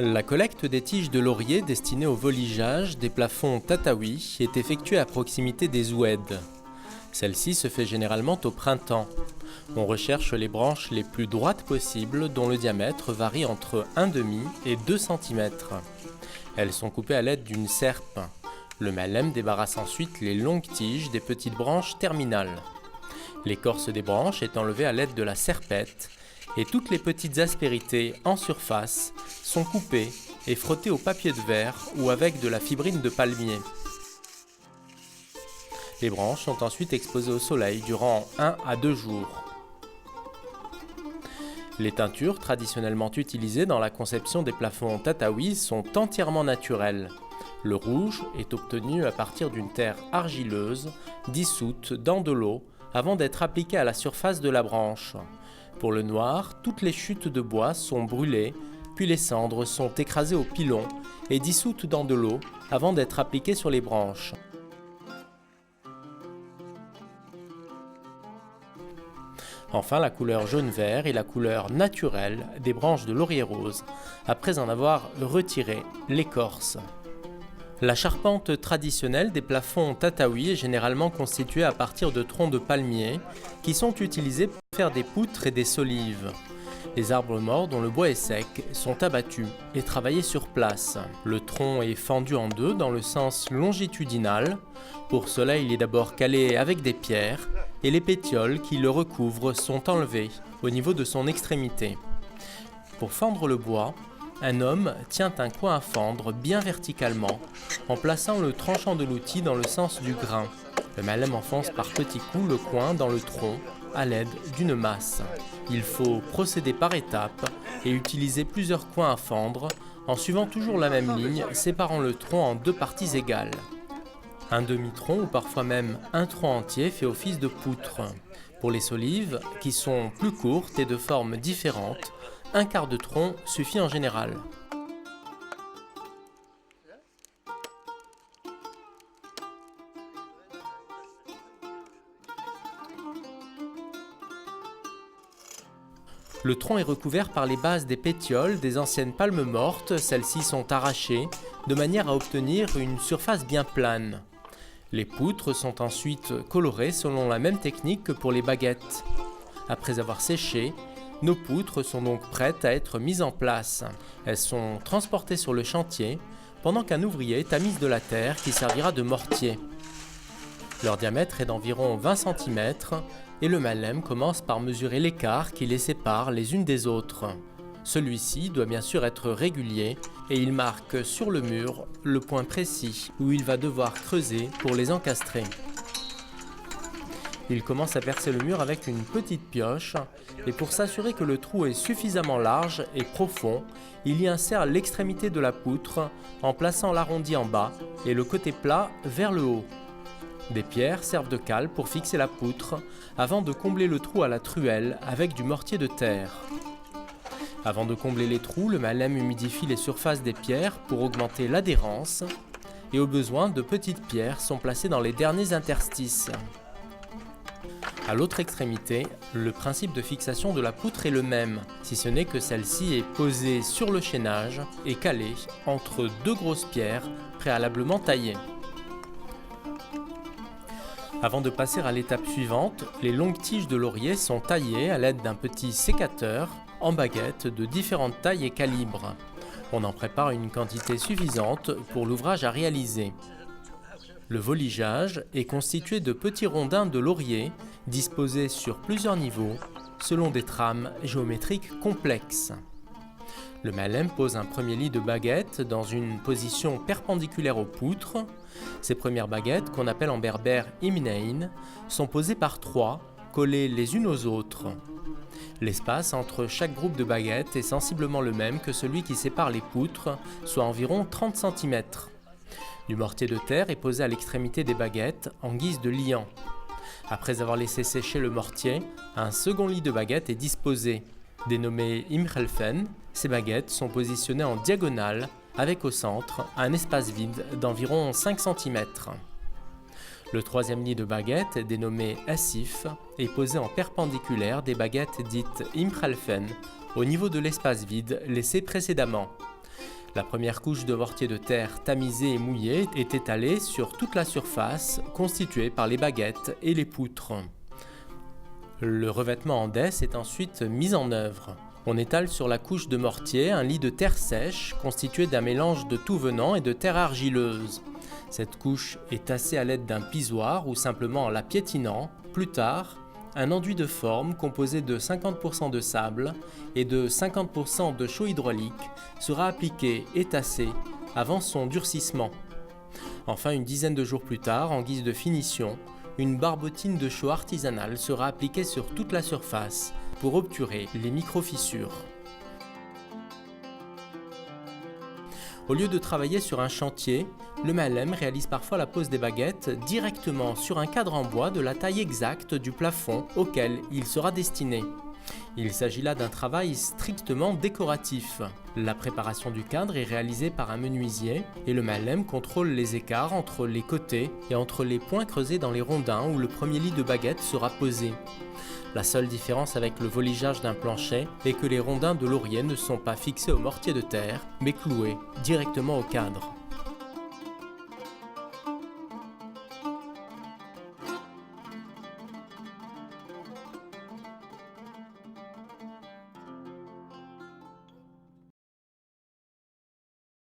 La collecte des tiges de laurier destinées au voligeage des plafonds tataouis est effectuée à proximité des oueds. Celle-ci se fait généralement au printemps. On recherche les branches les plus droites possibles dont le diamètre varie entre 1,5 et 2 cm. Elles sont coupées à l'aide d'une serpe. Le malem débarrasse ensuite les longues tiges des petites branches terminales. L'écorce des branches est enlevée à l'aide de la serpette et toutes les petites aspérités en surface sont coupées et frottées au papier de verre ou avec de la fibrine de palmier. Les branches sont ensuite exposées au soleil durant 1 à 2 jours. Les teintures traditionnellement utilisées dans la conception des plafonds tataouis sont entièrement naturelles. Le rouge est obtenu à partir d'une terre argileuse dissoute dans de l'eau avant d'être appliquée à la surface de la branche. Pour le noir, toutes les chutes de bois sont brûlées, puis les cendres sont écrasées au pilon et dissoutes dans de l'eau avant d'être appliquées sur les branches. Enfin, la couleur jaune-vert est la couleur naturelle des branches de laurier rose, après en avoir retiré l'écorce. La charpente traditionnelle des plafonds tataouis est généralement constituée à partir de troncs de palmier qui sont utilisés pour faire des poutres et des solives. Les arbres morts dont le bois est sec sont abattus et travaillés sur place. Le tronc est fendu en deux dans le sens longitudinal. Pour cela, il est d'abord calé avec des pierres et les pétioles qui le recouvrent sont enlevées au niveau de son extrémité. Pour fendre le bois, un homme tient un coin à fendre bien verticalement en plaçant le tranchant de l'outil dans le sens du grain. Le malem enfonce par petits coups le coin dans le tronc à l'aide d'une masse. Il faut procéder par étapes et utiliser plusieurs coins à fendre en suivant toujours la même ligne séparant le tronc en deux parties égales. Un demi-tronc ou parfois même un tronc entier fait office de poutre. Pour les solives, qui sont plus courtes et de formes différentes, un quart de tronc suffit en général. Le tronc est recouvert par les bases des pétioles des anciennes palmes mortes, celles-ci sont arrachées, de manière à obtenir une surface bien plane. Les poutres sont ensuite colorées selon la même technique que pour les baguettes. Après avoir séché, nos poutres sont donc prêtes à être mises en place. Elles sont transportées sur le chantier pendant qu'un ouvrier tamise de la terre qui servira de mortier. Leur diamètre est d'environ 20 cm et le malem commence par mesurer l'écart qui les sépare les unes des autres. Celui-ci doit bien sûr être régulier et il marque sur le mur le point précis où il va devoir creuser pour les encastrer. Il commence à percer le mur avec une petite pioche et pour s'assurer que le trou est suffisamment large et profond, il y insère l'extrémité de la poutre en plaçant l'arrondi en bas et le côté plat vers le haut. Des pierres servent de cale pour fixer la poutre avant de combler le trou à la truelle avec du mortier de terre. Avant de combler les trous, le malem humidifie les surfaces des pierres pour augmenter l'adhérence et au besoin, de petites pierres sont placées dans les derniers interstices. À l'autre extrémité, le principe de fixation de la poutre est le même, si ce n'est que celle-ci est posée sur le chaînage et calée entre deux grosses pierres préalablement taillées. Avant de passer à l'étape suivante, les longues tiges de laurier sont taillées à l'aide d'un petit sécateur en baguettes de différentes tailles et calibres. On en prépare une quantité suffisante pour l'ouvrage à réaliser. Le voligeage est constitué de petits rondins de laurier disposés sur plusieurs niveaux selon des trames géométriques complexes. Le malem pose un premier lit de baguettes dans une position perpendiculaire aux poutres. Ces premières baguettes, qu'on appelle en berbère imnain, sont posées par 3, collées les unes aux autres. L'espace entre chaque groupe de baguettes est sensiblement le même que celui qui sépare les poutres, soit environ 30 cm. Du mortier de terre est posé à l'extrémité des baguettes en guise de liant. Après avoir laissé sécher le mortier, un second lit de baguettes est disposé. Dénommé Imhelfen, ces baguettes sont positionnées en diagonale avec au centre un espace vide d'environ 5 cm. Le troisième lit de baguettes, dénommé Asif, est posé en perpendiculaire des baguettes dites Imhelfen au niveau de l'espace vide laissé précédemment. La première couche de mortier de terre tamisé et mouillé est étalée sur toute la surface, constituée par les baguettes et les poutres. Le revêtement en dess est ensuite mis en œuvre. On étale sur la couche de mortier un lit de terre sèche constitué d'un mélange de tout venant et de terre argileuse. Cette couche est tassée à l'aide d'un pisoir ou simplement en la piétinant. Plus tard, un enduit de forme composé de 50% de sable et de 50% de chaux hydraulique sera appliqué et tassé avant son durcissement. Enfin, une dizaine de jours plus tard, en guise de finition, une barbotine de chaux artisanale sera appliquée sur toute la surface pour obturer les micro-fissures. Au lieu de travailler sur un chantier, le Mahlem réalise parfois la pose des baguettes directement sur un cadre en bois de la taille exacte du plafond auquel il sera destiné. Il s'agit là d'un travail strictement décoratif. La préparation du cadre est réalisée par un menuisier et le Mahlem contrôle les écarts entre les côtés et entre les points creusés dans les rondins où le premier lit de baguettes sera posé. La seule différence avec le voligeage d'un plancher est que les rondins de laurier ne sont pas fixés au mortier de terre, mais cloués directement au cadre.